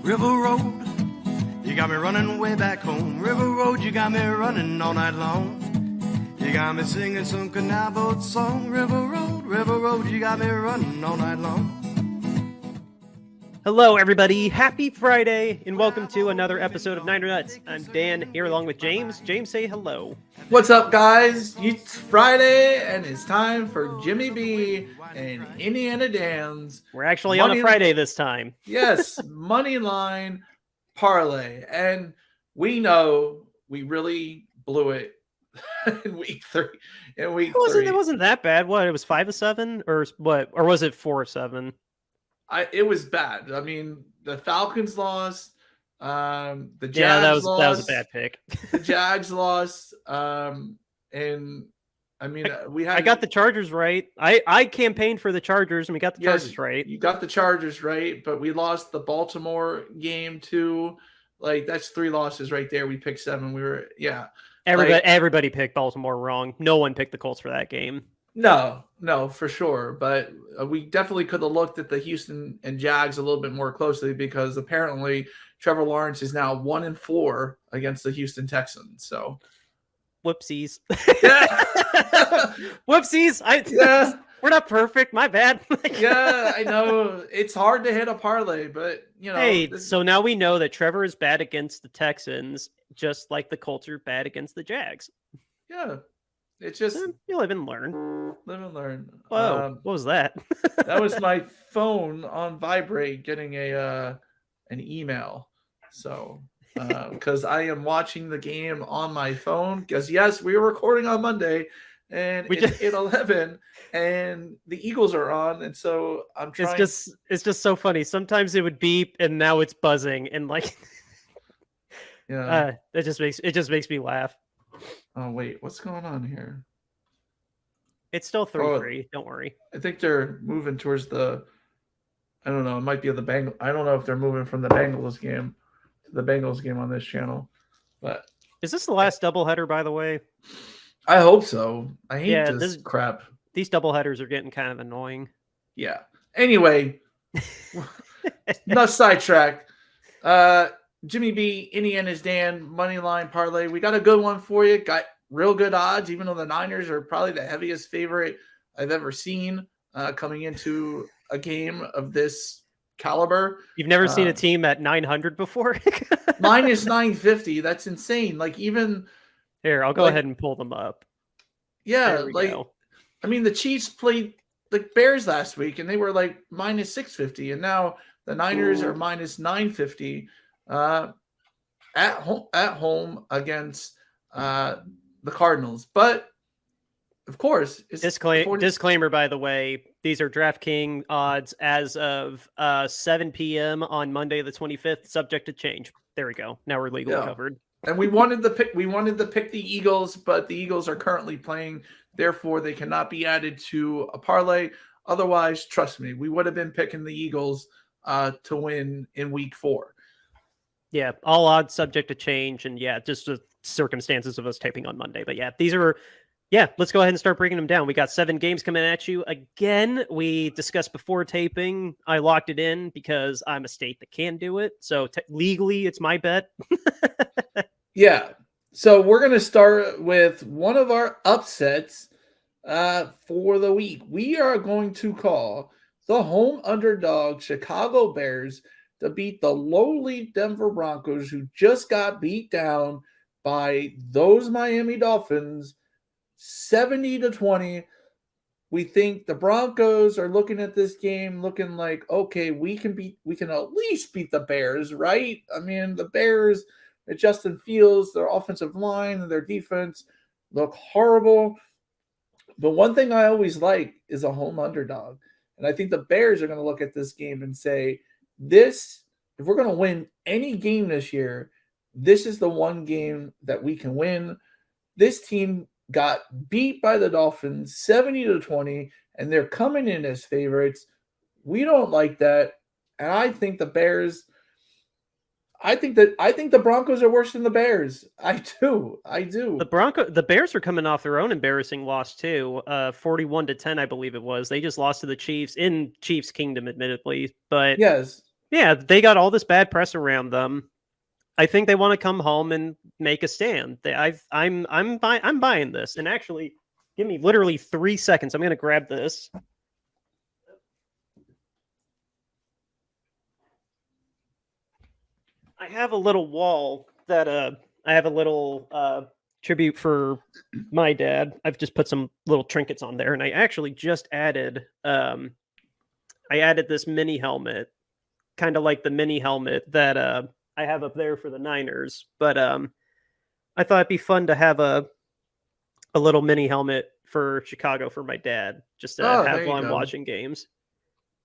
River Road, you got me running way back home. River Road, you got me running all night long. You got me singing some canal boat song. River Road, you got me running all night long. Hello, everybody. Happy Friday, and welcome to another episode of Niner Nuts. I'm Dan, here along with James. James, say hello. What's up, guys? It's Friday, and it's time for Jimmy B and Indiana Dan's. We're actually on a Friday this time. Yes, money line parlay. And we know we really blew it in week three. It wasn't that bad. What? It was 5 of 7, or what? Or was it 4 of 7? It was bad. I mean, the Falcons lost. The Jags lost. That was a bad pick. The Jags lost. And I mean, I got the Chargers right. I campaigned for the Chargers, and we got the Chargers right. You got the Chargers right, but we lost the Baltimore game too. Like, that's 3 losses right there. We picked 7. Everybody picked Baltimore wrong. No one picked the Colts for that game. No, for sure. But we definitely could have looked at the Houston and Jags a little bit more closely, because apparently Trevor Lawrence is now 1-4 against the Houston Texans. So, whoopsies. Yeah. Whoopsies. We're not perfect. My bad. Yeah, I know. It's hard to hit a parlay, but, you know. Hey, so now we know that Trevor is bad against the Texans, just like the Colts are bad against the Jags. Yeah. It's just, you live and learn. Live and learn. Whoa, what was that? That was my phone on vibrate getting an email. So, because I am watching the game on my phone, because yes, we were recording on Monday, and it's 8:11, and the Eagles are on, and so I'm trying. It's just so funny. Sometimes it would beep, and now it's buzzing, and like, yeah, it just makes me laugh. Oh wait, what's going on here? It's still 3-3. Don't worry. I think they're moving towards the. I don't know. It might be the Bengals. I don't know if they're moving from the Bengals game to the Bengals game on this channel. But is this the last doubleheader, by the way? I hope so. I hate this crap. These doubleheaders are getting kind of annoying. Yeah. Anyway, not sidetrack. Jimmy B, Indiana's Dan, money line parlay. We got a good one for you. Got real good odds, even though the Niners are probably the heaviest favorite I've ever seen coming into a game of this caliber. You've never seen a team at 900 before? Minus 950. That's insane. Like, even here, I'll go ahead and pull them up. Yeah, I mean, the Chiefs played the Bears last week, and they were like minus 650, and now the Niners are minus 950. At home against the Cardinals. But of course, disclaimer, by the way, these are Draftkings odds as of 7 p.m. on Monday the 25th, subject to change. There we go. Now we're legally covered. And we wanted to pick the Eagles, but the Eagles are currently playing, therefore they cannot be added to a parlay. Otherwise, trust me, we would have been picking the Eagles to win in week 4. Yeah, all odds subject to change, and just the circumstances of us taping on Monday. But let's go ahead and start breaking them down. We got 7 games coming at you. Again, we discussed before taping. I locked it in because I'm a state that can do it. So legally, it's my bet. Yeah. So we're going to start with one of our upsets for the week. We are going to call the home underdog Chicago Bears to beat the lowly Denver Broncos, who just got beat down by those Miami Dolphins 70-20. We think the Broncos are looking at this game looking like, okay, we can at least beat the Bears, right? I mean, the Bears, Justin Fields, their offensive line and their defense look horrible. But one thing I always like is a home underdog. And I think the Bears are going to look at this game and say, if we're going to win any game this year, this is the one game that we can win. This team got beat by the Dolphins 70-20, and they're coming in as favorites. We don't like that. And I think the Bears, I think the Broncos are worse than the Bears. I do. The Bears are coming off their own embarrassing loss too. 41-10, I believe it was. They just lost to the Chiefs in Chiefs Kingdom, admittedly. But yes, Yeah, they got all this bad press around them. I think they want to come home and make a stand. I'm buying this. And actually, give me literally 3 seconds. I'm going to grab this. I have a little wall that I have a little tribute for my dad. I've just put some little trinkets on there, and I actually just added I added this mini helmet, kind of like the mini helmet that I have up there for the Niners. But I thought it'd be fun to have a little mini helmet for Chicago for my dad, just to have while I'm watching games.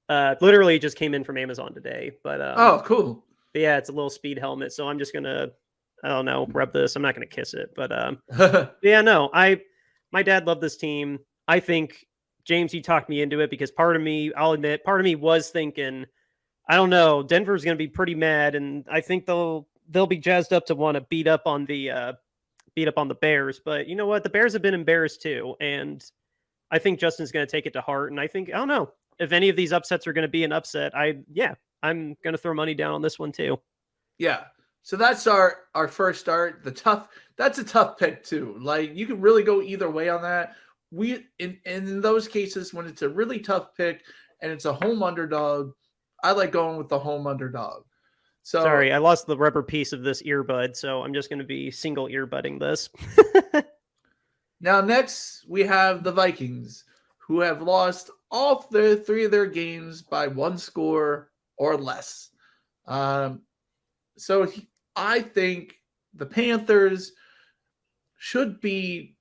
Literally just came in from Amazon today, but oh, cool. But yeah, it's a little speed helmet, so I'm just gonna, I don't know, rub this. I'm not gonna kiss it, but yeah, no, my dad loved this team. I think James, you talked me into it because part of me, I'll admit, part of me was thinking, I don't know, Denver's gonna be pretty mad, and I think they'll be jazzed up to want to beat up on the Bears. But you know what, the Bears have been embarrassed too, and I think Justin's gonna take it to heart. And I think, I don't know, if any of these upsets are gonna be an upset, I'm going to throw money down on this one too. Yeah. So that's our first start. That's a tough pick too. Like you can really go either way on that. In those cases when it's a really tough pick and it's a home underdog, I like going with the home underdog. So sorry, I lost the rubber piece of this earbud, so I'm just going to be single earbudding this. Now next we have the Vikings, who have lost all three of their games by one score or less. I think the Panthers should be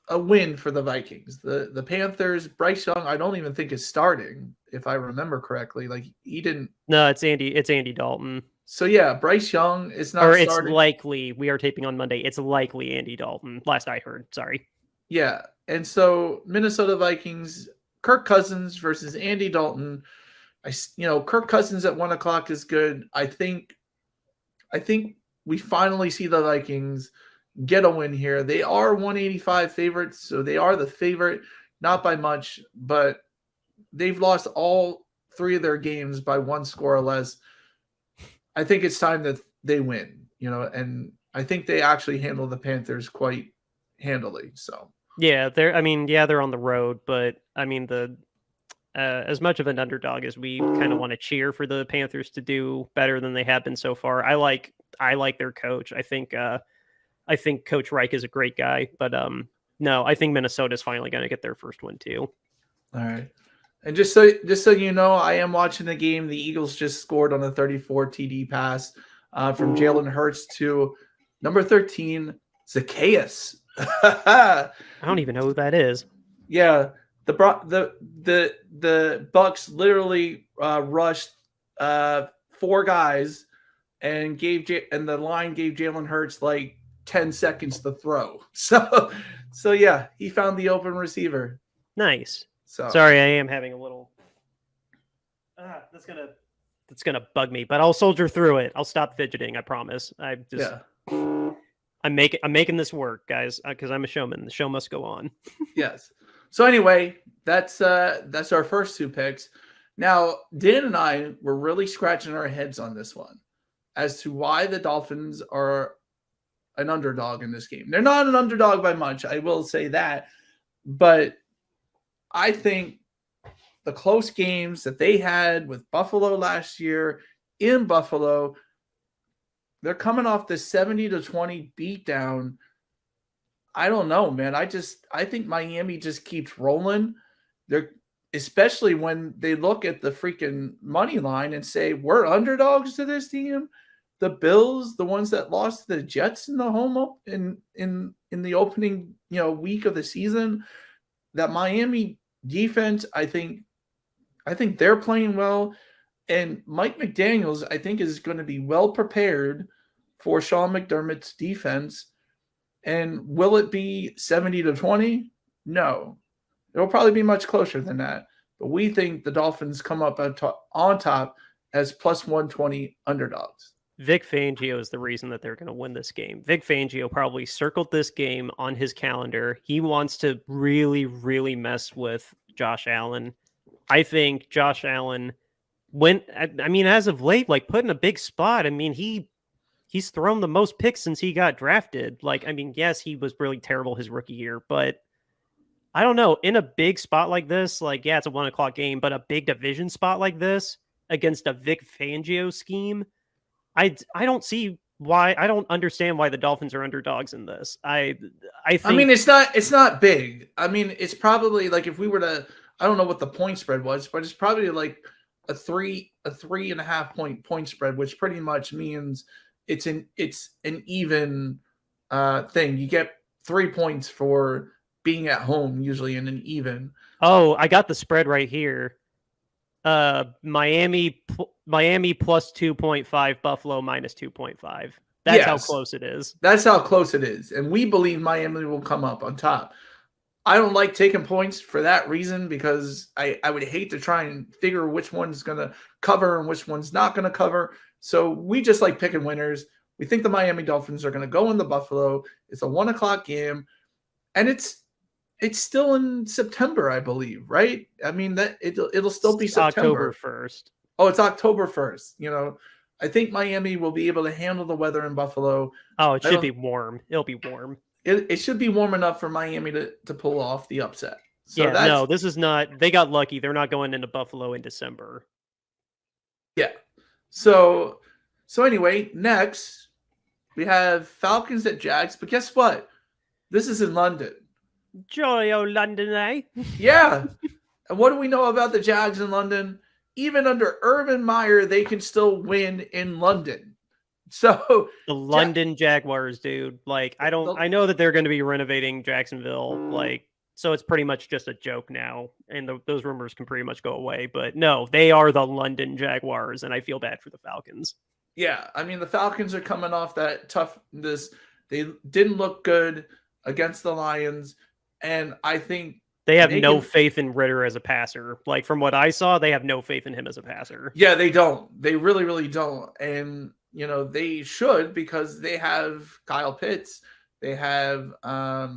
a win for the Vikings. The Panthers, Bryce Young, I don't even think is starting, if I remember correctly. Like he didn't. No, it's Andy Dalton. So yeah, Bryce Young is not. Or starting. It's likely, we are taping on Monday, it's likely Andy Dalton. Last I heard, sorry. Yeah, and so Minnesota Vikings, Kirk Cousins versus Andy Dalton. Kirk Cousins at 1:00 is good. I think we finally see the Vikings get a win here. They are 185 favorites, so they are the favorite, not by much, but they've lost all three of their games by one score or less. I think it's time that they win, and I think they actually handle the Panthers quite handily. So yeah, they're on the road, but I mean as much of an underdog as we kind of want to cheer for the Panthers to do better than they have been so far, I like their coach. I think Coach Reich is a great guy, but no, I think Minnesota's finally going to get their first win too. All right. And just so you know, I am watching the game. The Eagles just scored on a 34 TD pass from Jalen Hurts to number 13, Zacchaeus. I don't even know who that is. Yeah. The Bucks literally rushed 4 guys and the line gave Jalen Hurts like 10 seconds to throw. So yeah, he found the open receiver. Nice. So sorry, I am having a little. That's gonna bug me, but I'll soldier through it. I'll stop fidgeting. I promise. I'm making this work, guys, because I'm a showman. The show must go on. Yes. So anyway, that's our first 2 picks. Now, Dan and I were really scratching our heads on this one as to why the Dolphins are an underdog in this game. They're not an underdog by much, I will say that. But I think the close games that they had with Buffalo last year in Buffalo, they're coming off this 70-20 beatdown. I don't know, man. I think Miami just keeps rolling. They're especially when they look at the freaking money line and say we're underdogs to this team. The Bills, the ones that lost to the Jets in the home in the opening week of the season, that Miami defense, I think they're playing well, and Mike McDaniels, I think, is going to be well prepared for Sean McDermott's defense. And will it be 70-20? No. It'll probably be much closer than that. But we think the Dolphins come up on top as plus 120 underdogs. Vic Fangio is the reason that they're going to win this game. Vic Fangio probably circled this game on his calendar. He wants to really, really mess with Josh Allen. I think Josh Allen I mean, as of late, like put in a big spot. I mean, he's thrown the most picks since he got drafted. Like, I mean, yes, he was really terrible his rookie year, but I don't know. In a big spot like this, like, yeah, it's a 1 o'clock game, but a big division spot like this against a Vic Fangio scheme, I don't see why. I don't understand why the Dolphins are underdogs in this. I think. I mean, it's not big. I mean, it's probably like if we were to, I don't know what the point spread was, but it's probably like a 3.5 point spread, which pretty much means it's an even thing. You get 3 points for being at home usually in an even. Oh, I got the spread right here. Miami plus 2.5, Buffalo minus 2.5. That's how close it is. That's how close it is. And we believe Miami will come up on top. I don't like taking points for that reason because I would hate to try and figure which one's going to cover and which one's not going to cover. So we just like picking winners. We think the Miami Dolphins are going to go in the Buffalo. It's a 1 o'clock game. And it's still in September, I believe, right? I mean, that it'll still be September. October 1st. Oh, it's October 1st. You know, I think Miami will be able to handle the weather in Buffalo. Oh, it should be warm. It'll be warm. It should be warm enough for Miami to pull off the upset. So yeah, no, this is not. They got lucky. They're not going into Buffalo in December. Yeah. So anyway, next we have Falcons at Jags. But guess what? This is in London. Jolly old London, eh? Yeah. And what do we know about the Jags in London? Even under Urban Meyer, they can still win in London. So the London Jaguars, dude. Like, I know that they're going to be renovating Jacksonville. Like, so it's pretty much just a joke now. And those rumors can pretty much go away. But no, they are the London Jaguars. And I feel bad for the Falcons. Yeah. I mean, the Falcons are coming off that they didn't look good against the Lions. And I think they have no faith in Ritter as a passer. Like, from what I saw, they have no faith in him as a passer. Yeah, they don't. They really, really don't. And, you know, they should because they have Kyle Pitts. They have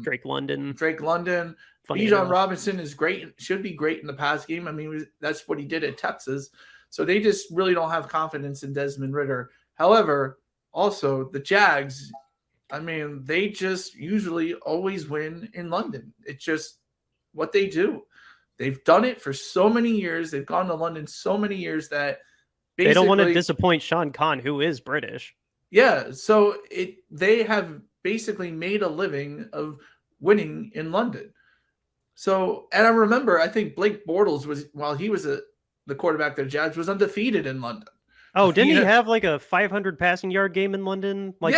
Drake London. Bijan Robinson is great. Should be great in the pass game. I mean, that's what he did at Texas. So they just really don't have confidence in Desmond Ritter. However, also the Jags, I mean, they just usually always win in London. It's just what they do. They've done it for so many years. They've gone to London so many years that they don't want to disappoint Sean Conn, who is British. Yeah, so they have basically made a living of winning in London. So, and I remember, I think Blake Bortles while he was the quarterback there, Jags was undefeated in London. Oh, didn't he have like a 500 passing yard game in London? Like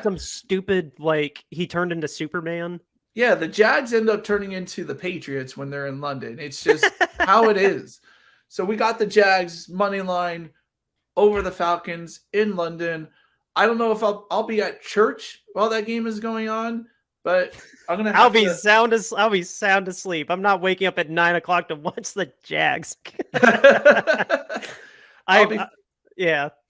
some stupid, like he turned into Superman. Yeah, the Jags end up turning into the Patriots when they're in London. It's just how it is. So we got the Jags money line over the Falcons in London. I don't know if I'll be at church while that game is going on, but I'm gonna. I'll be sound asleep. I'm not waking up at 9 o'clock to watch the Jags.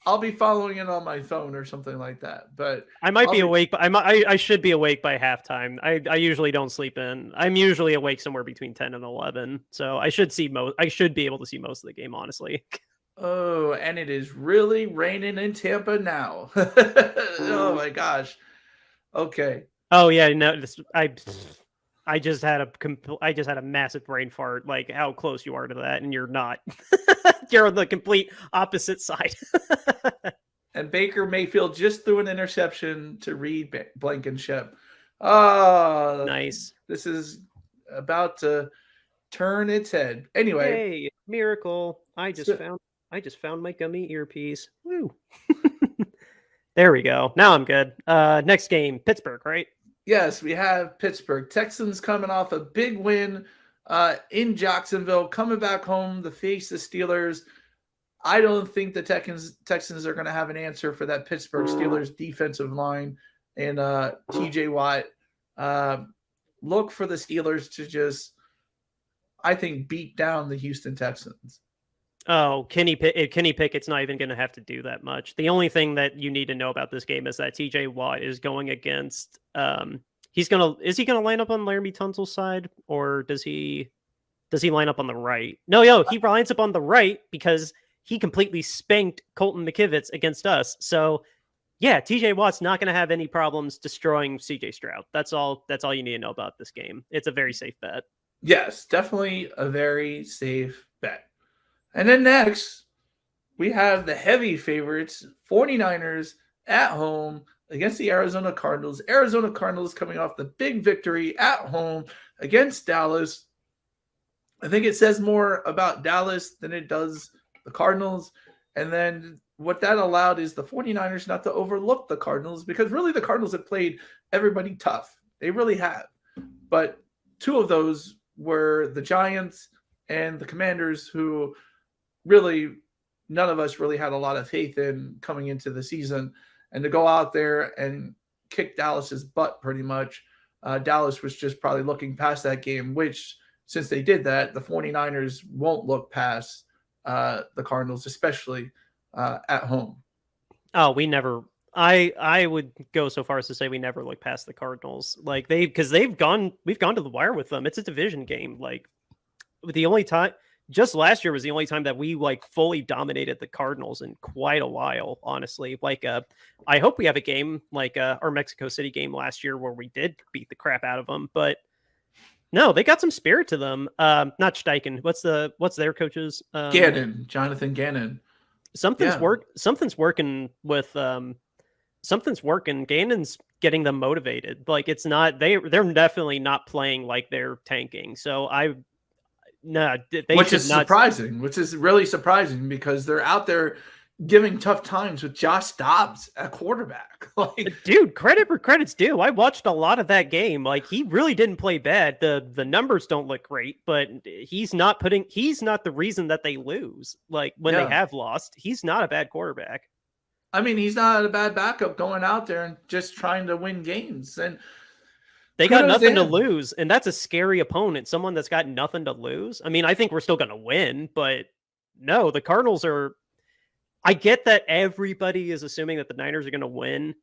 I'll be following it on my phone or something like that. But I might be awake, but I should be awake by halftime. I usually don't sleep in. I'm usually awake somewhere between 10 and 11. So I should be able to see most of the game, honestly. Oh, and it is really raining in Tampa now. Oh my gosh. Okay. Oh yeah, no, I just had a massive brain fart. Like how close you are to that, and you're not. You're on the complete opposite side. And Baker Mayfield just threw an interception to Reed Blankenship. Oh, nice. This is about to turn its head. Anyway, hey, miracle! I just found my gummy earpiece. Woo! There we go. Now I'm good. Next game, Pittsburgh, right? Yes, we have Pittsburgh. Texans coming off a big win in Jacksonville, coming back home to face the Steelers. I don't think the Texans are going to have an answer for that Pittsburgh Steelers defensive line and TJ Watt. Look for the Steelers to just, I think, beat down the Houston Texans. Oh, Kenny Pickett's not even going to have to do that much. The only thing that you need to know about this game is that TJ Watt is going against. Is he going to line up on Laramie Tunsil's side, or does he line up on the right? No, he lines up on the right because he completely spanked Colton McKivitz against us. So yeah, TJ Watt's not going to have any problems destroying CJ Stroud. That's all you need to know about this game. It's a very safe bet. Yes, definitely a very safe bet. And then next, we have the heavy favorites, 49ers at home against the Arizona Cardinals. Arizona Cardinals coming off the big victory at home against Dallas. I think it says more about Dallas than it does the Cardinals. And then what that allowed is the 49ers not to overlook the Cardinals, because really the Cardinals have played everybody tough. They really have. But two of those were the Giants and the Commanders, who really none of us really had a lot of faith in coming into the season. And to go out there and kick Dallas's butt pretty much, Dallas was just probably looking past that game, which since they did that, the 49ers won't look past the Cardinals, especially at home. Oh, we never. I would go so far as to say we never look past the Cardinals. Like we've gone to the wire with them. It's a division game. Like the only time, just last year was the only time that we like fully dominated the Cardinals in quite a while, honestly. Like I hope we have a game like our Mexico City game last year where we did beat the crap out of them, but no, they got some spirit to them. Not Steichen. What's their coach's Gannon, Jonathan Gannon. Something's working with something's working. Gannon's getting them motivated. Like it's not they're definitely not playing like they're tanking. So which is surprising, which is really surprising, because they're out there giving tough times with Josh Dobbs at quarterback. Like, dude, credit for credit's due. I watched a lot of that game. Like he really didn't play bad. The numbers don't look great, but he's not the reason that they lose. Like when they have lost, he's not a bad quarterback. I mean, he's not a bad backup going out there and just trying to win games. And they got nothing to lose, and that's a scary opponent, someone that's got nothing to lose. I mean, I think we're still going to win, but no, the Cardinals are... I get that everybody is assuming that the Niners are going to win.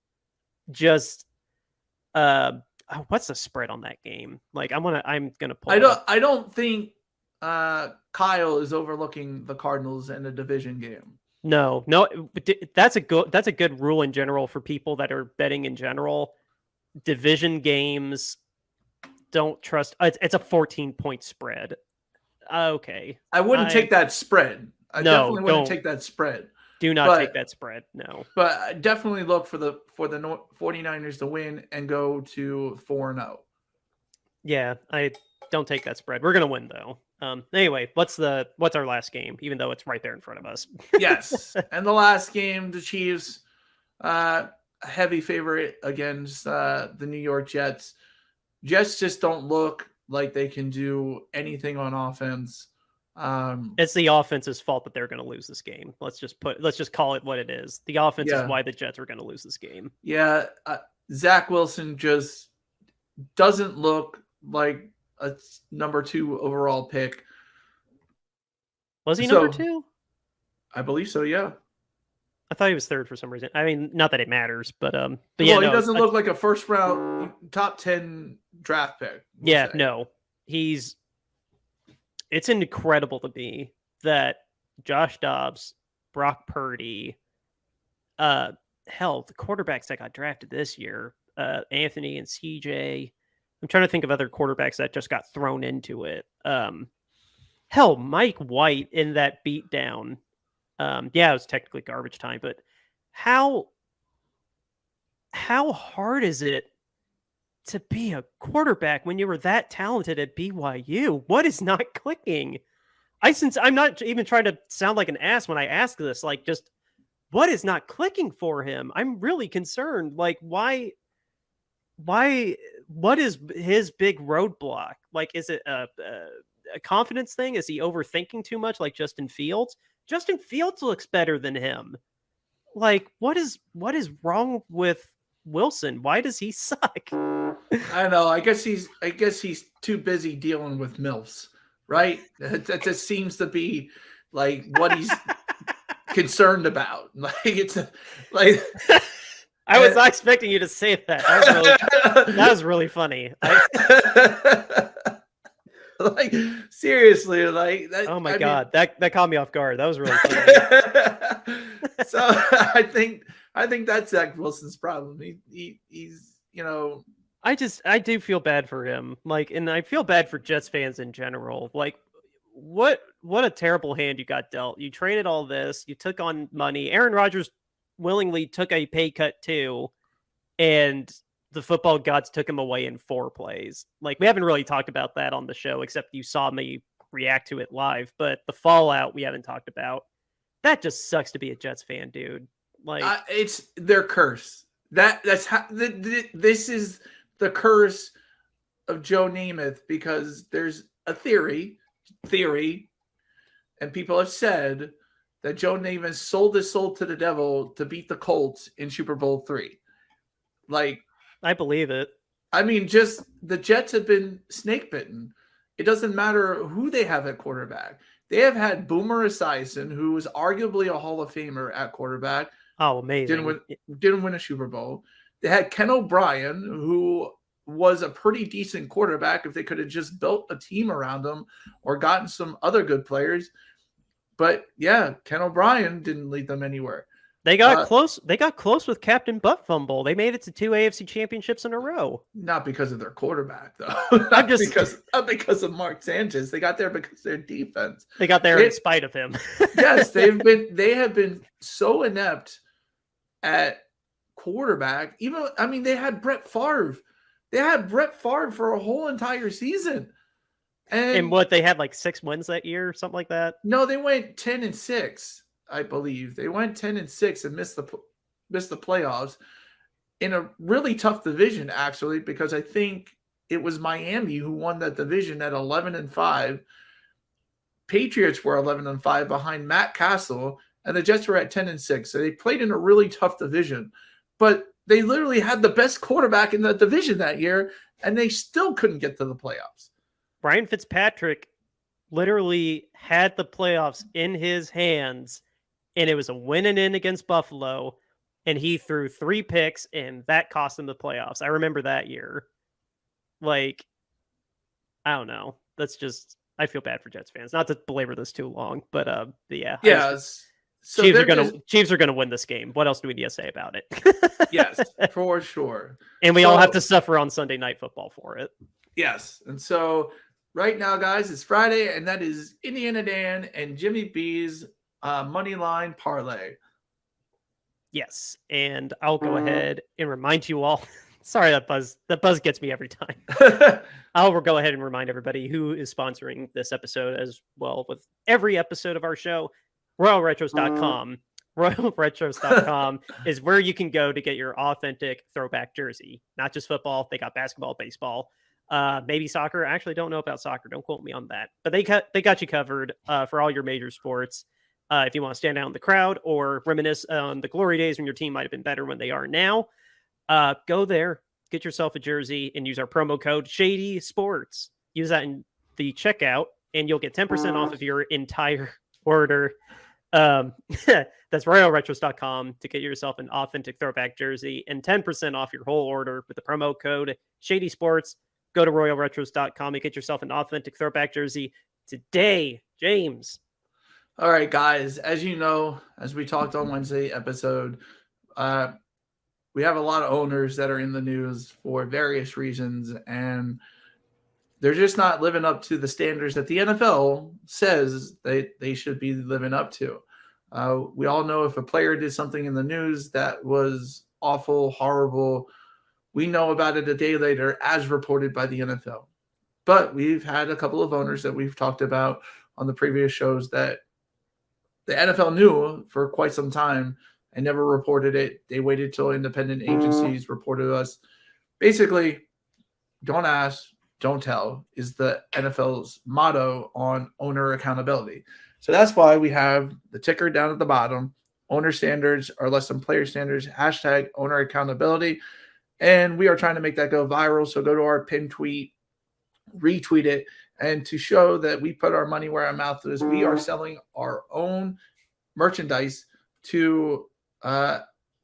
Just, what's the spread on that game? Like, I'm gonna pull. I don't think Kyle is overlooking the Cardinals in a division game. No, that's a good rule in general for people that are betting in general. Division games, don't trust. It's a 14-point spread. Okay, I wouldn't take that spread. I definitely wouldn't take that spread. Do not take that spread. No. But definitely look for the 49ers to win and go to 4-0. Yeah, I don't take that spread. We're going to win though. Anyway, what's our last game, even though it's right there in front of us? Yes. And the last game, the Chiefs, heavy favorite against the New York Jets. Jets just don't look like they can do anything on offense. It's the offense's fault that they're going to lose this game. Let's just call it what it is. The offense is why the Jets are going to lose this game. Yeah, Zach Wilson just doesn't look like a number 2 overall pick. Was he number 2? I believe so. Yeah, I thought he was 3rd for some reason. I mean, not that it matters, but yeah, he doesn't look like a first round top 10 draft pick. No, it's incredible to me that Josh Dobbs, Brock Purdy, the quarterbacks that got drafted this year, Anthony and CJ. I'm trying to think of other quarterbacks that just got thrown into it. Mike White in that beatdown. It was technically garbage time, but how hard is it to be a quarterback when you were that talented at BYU? What is not clicking? I'm not even trying to sound like an ass when I ask this, like, just what is not clicking for him? I'm really concerned. Like, why, what is his big roadblock? Like, is it a confidence thing? Is he overthinking too much? Like Justin Fields? Justin Fields looks better than him. Like, what is wrong with Wilson? Why does he suck? I know. I guess he's too busy dealing with MILFs, right? That just seems to be like what he's concerned about. Like it's like I was not expecting you to say that. That was really funny. Like seriously, like that. Oh my I God, that caught me off guard. That was really funny. mean, so I think that's Zach Wilson's problem. He's I do feel bad for him. Like, and I feel bad for Jets fans in general. Like, what a terrible hand you got dealt. You traded all this, you took on money. Aaron Rodgers willingly took a pay cut too, and the football gods took him away in 4 plays. Like, we haven't really talked about that on the show, except you saw me react to it live. But the fallout we haven't talked about. That just sucks to be a Jets fan, dude. Like, it's their curse. That's how this is the curse of Joe Namath, because there's a theory, and people have said that Joe Namath sold his soul to the devil to beat the Colts in Super Bowl III. Like, I believe it. I mean, just the Jets have been snake bitten. It doesn't matter who they have at quarterback. They have had Boomer Esiason, who is arguably a Hall of Famer at quarterback. Oh, amazing. Didn't win a Super Bowl. They had Ken O'Brien, who was a pretty decent quarterback if they could have just built a team around him or gotten some other good players. But yeah, Ken O'Brien didn't lead them anywhere. They got close. They got close with Captain Butt Fumble. They made it to 2 AFC championships in a row. Not because of their quarterback, though. not because of Mark Sanchez. They got there because of their defense. They got there in spite of him. Yes, they have been so inept at quarterback. They had Brett Favre. They had Brett Favre for a whole entire season. And what, they had like 6 wins that year or something like that? No, they went 10-6, I believe. They went 10-6 and missed the playoffs in a really tough division, actually, because I think it was Miami who won that division at 11-5. Patriots were 11-5 behind Matt Castle, and the Jets were at 10-6. So they played in a really tough division, but they literally had the best quarterback in the division that year, and they still couldn't get to the playoffs. Ryan Fitzpatrick literally had the playoffs in his hands, and it was a win and in against Buffalo, and he threw 3 picks, and that cost him the playoffs. I remember that year. Like, I don't know. That's just, I feel bad for Jets fans. Not to belabor this too long, but yeah. Yes. So Chiefs are gonna win this game. What else do we need to say about it? Yes, for sure. And we all have to suffer on Sunday Night Football for it. Yes. And so right now, guys, it's Friday, and that is Indiana Dan and Jimmy B's money line parlay. Yes, and I'll go ahead and remind you all. Sorry, that buzz gets me every time. I'll go ahead and remind everybody who is sponsoring this episode as well with every episode of our show. RoyalRetros.com. RoyalRetros.com is where you can go to get your authentic throwback jersey. Not just football. They got basketball, baseball, maybe soccer. I actually don't know about soccer. Don't quote me on that. But they got you covered for all your major sports. If you want to stand out in the crowd or reminisce on the glory days when your team might have been better when they are now, go there, get yourself a jersey, and use our promo code Shady Sports. Use that in the checkout, and you'll get 10% off of your entire order. That's RoyalRetros.com to get yourself an authentic throwback jersey and 10% off your whole order with the promo code Shady Sports. Go to RoyalRetros.com and get yourself an authentic throwback jersey today, James. All right, guys, as you know, as we talked on Wednesday episode, we have a lot of owners that are in the news for various reasons, and they're just not living up to the standards that the NFL says they should be living up to. We all know if a player did something in the news that was awful, horrible, we know about it a day later as reported by the NFL. But we've had a couple of owners that we've talked about on the previous shows that the NFL knew for quite some time and never reported it. They waited till independent agencies reported us. Basically, don't ask, don't tell is the NFL's motto on owner accountability. So that's why we have the ticker down at the bottom. Owner standards are less than player standards. # owner accountability. And we are trying to make that go viral. So go to our pinned tweet, retweet it. And to show that we put our money where our mouth is, we are selling our own merchandise to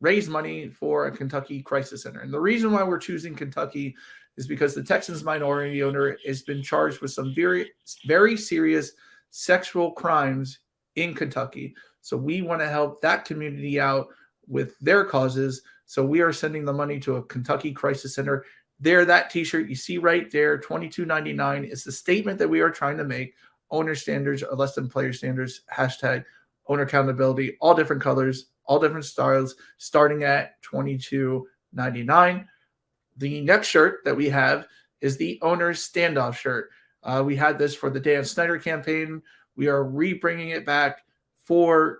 raise money for a Kentucky crisis center. And the reason why we're choosing Kentucky is because the Texans minority owner has been charged with some very, very serious sexual crimes in Kentucky. So we want to help that community out with their causes. So we are sending the money to a Kentucky Crisis Center. There, that t-shirt you see right there, $22.99. It's the statement that we are trying to make. Owner standards are less than player standards. Hashtag owner accountability. All different colors, all different styles, starting at $22.99. The next shirt that we have is the owner's standoff shirt. We had this for the Dan Snyder campaign. We are re-bringing it back for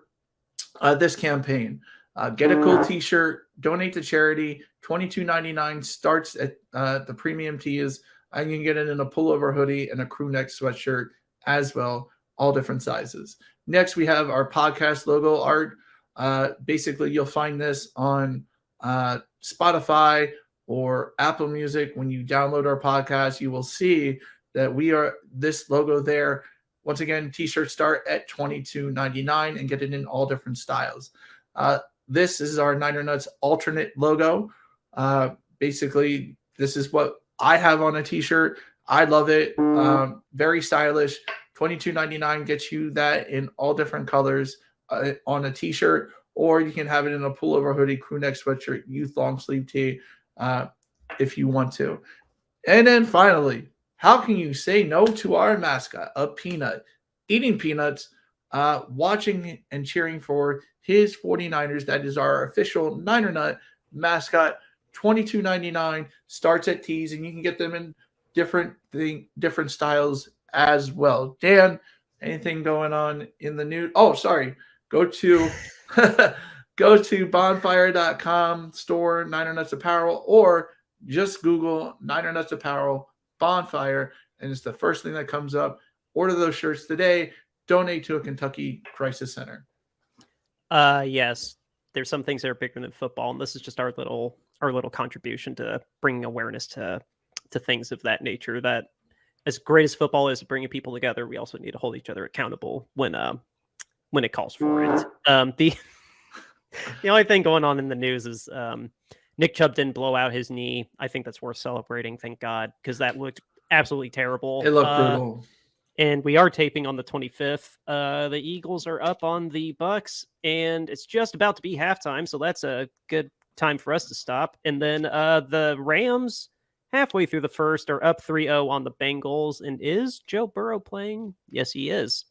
this campaign. Get a cool t-shirt, donate to charity. $22.99 starts at the premium tees. You can get it in a pullover hoodie and a crew neck sweatshirt as well, all different sizes. Next, we have our podcast logo art. Basically, you'll find this on Spotify or Apple Music. When you download our podcast, you will see that we are this logo there. Once again, t-shirts start at $22.99 and get it in all different styles. This is our Niner Nuts alternate logo. Basically, this is what I have on a t-shirt. I love it. Very stylish. $22.99 gets you that in all different colors on a t-shirt, or you can have it in a pullover hoodie, crew neck sweatshirt, youth long sleeve tee if you want to. And then finally, how can you say no to our mascot, a peanut? Eating peanuts, watching and cheering for his 49ers. That is our official Niner Nut mascot. $22.99 starts at tees, and you can get them in different styles as well. Dan, anything going on in the news? Oh, sorry. Go to bonfire.com, store Niner Nuts Apparel, or just Google Niner Nuts Apparel Bonfire, and it's the first thing that comes up. Order those shirts today. Donate to a Kentucky Crisis Center. Yes, there's some things that are bigger than football, and this is just our little contribution to bringing awareness to things of that nature. That as great as football is bringing people together, we also need to hold each other accountable when it calls for it. The only thing going on in the news is Nick Chubb didn't blow out his knee. I think that's worth celebrating, thank God, because that looked absolutely terrible. It looked brutal. And we are taping on the 25th. The Eagles are up on the Bucks, and it's just about to be halftime, so that's a good time for us to stop. And then the Rams, halfway through the first, are up 3-0 on the Bengals. And is Joe Burrow playing? Yes, he is.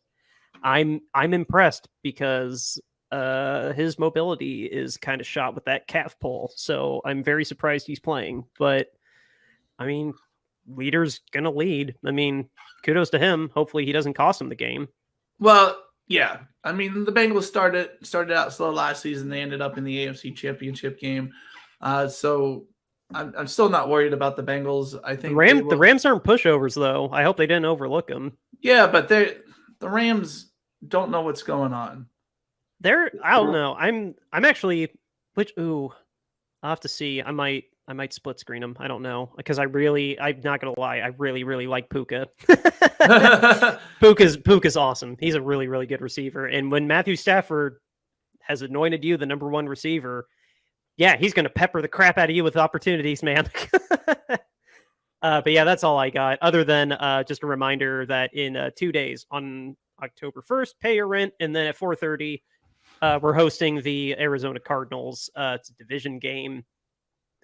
I'm impressed because his mobility is kind of shot with that calf pull. So I'm very surprised he's playing. But, I mean, leader's going to lead. I mean, kudos to him. Hopefully he doesn't cost him the game. Well, yeah. I mean, the Bengals started out slow last season. They ended up in the AFC Championship game. So I'm still not worried about the Bengals. I think the Rams aren't pushovers, though. I hope they didn't overlook them. Yeah, but the Rams don't know what's going on. I don't know. I'm actually I'll have to see. I might split screen them. I don't know, because I'm not gonna lie, I really like Puka. Puka's awesome. He's a really, really good receiver. And when Matthew Stafford has anointed you the number one receiver, yeah, he's gonna pepper the crap out of you with opportunities, man. But yeah, that's all I got. Other than just a reminder that in 2 days, on October 1st, pay your rent, and then at 4:30, we're hosting the Arizona Cardinals. It's a division game.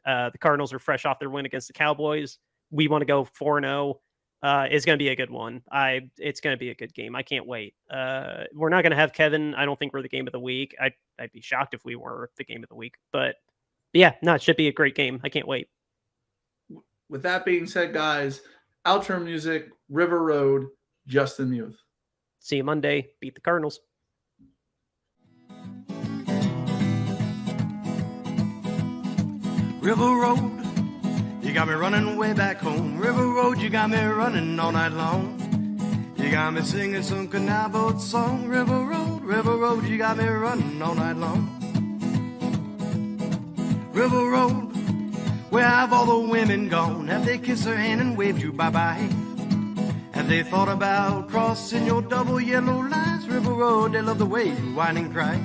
The Cardinals are fresh off their win against the Cowboys. We want to go 4-0. It's going to be a good one. It's going to be a good game. I can't wait. We're not going to have Kevin. I don't think we're the game of the week. I'd be shocked if we were the game of the week. But yeah, no, it should be a great game. I can't wait. With that being said, guys, outro music, River Road, Justin Youth. See you Monday. Beat the Cardinals. River Road, you got me running way back home. River Road, you got me running all night long. You got me singing some canal boat song. River Road, you got me running all night long. River Road, where have all the women gone? Have they kissed her hand and waved you bye-bye? Have they thought about crossing your double yellow lines? River Road, they love the way you whine and cry.